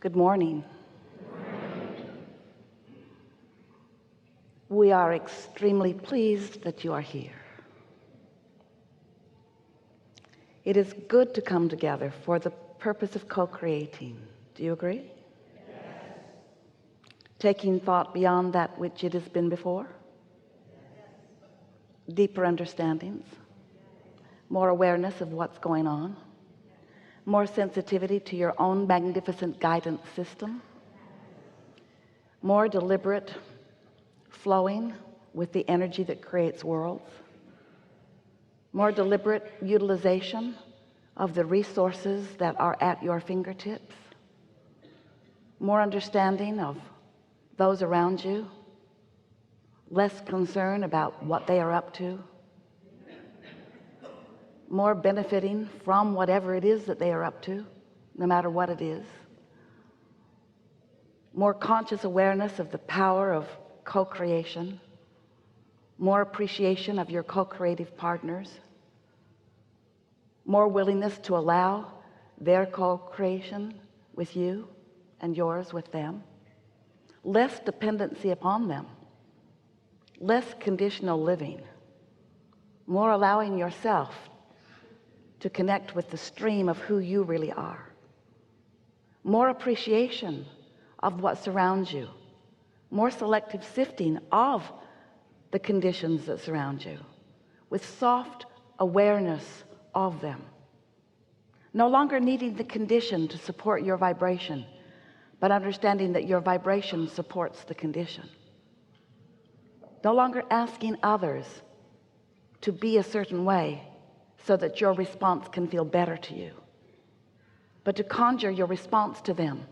Good morning. We are extremely pleased that you are here. It is good to come together for the purpose of co-creating. Do you agree? Yes. Taking thought beyond that which it has been before. Yes. Deeper understandings. More awareness of what's going on. More sensitivity to your own magnificent guidance system. More deliberate flowing with the energy that creates worlds. More deliberate utilization of the resources that are at your fingertips. More understanding of those around you. Less concern about what they are up to. More benefiting from whatever it is that they are up to, no matter what it is. More conscious awareness of the power of co-creation. More appreciation of your co-creative partners. More willingness to allow their co-creation with you and yours with them. Less dependency upon them. Less conditional living. More allowing yourself to connect with the stream of who you really are. More appreciation of what surrounds you. More selective sifting of the conditions that surround you with soft awareness of them. No longer needing the condition to support your vibration, but understanding that your vibration supports the condition. No longer asking others to be a certain way so that your response can feel better to you, but to conjure your response to them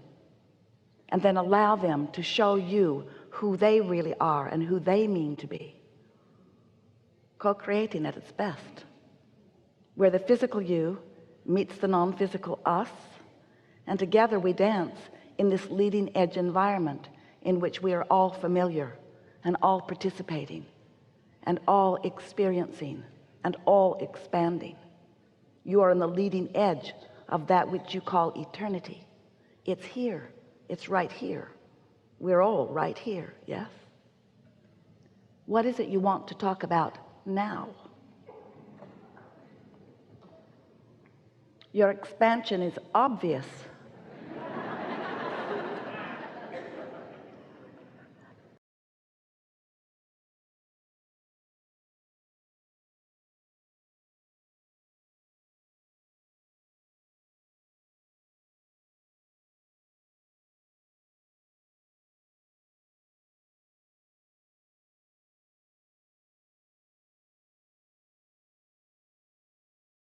and then allow them to show you who they really are and who they mean to be. Co-creating at its best, where the physical you meets the non-physical us, and together we dance in this leading edge environment in which we are all familiar and all participating and all experiencing and all expanding. You are on the leading edge of that which you call eternity. It's here. It's right here. We're all right here. Yes. What is it you want to talk about now? Your expansion is obvious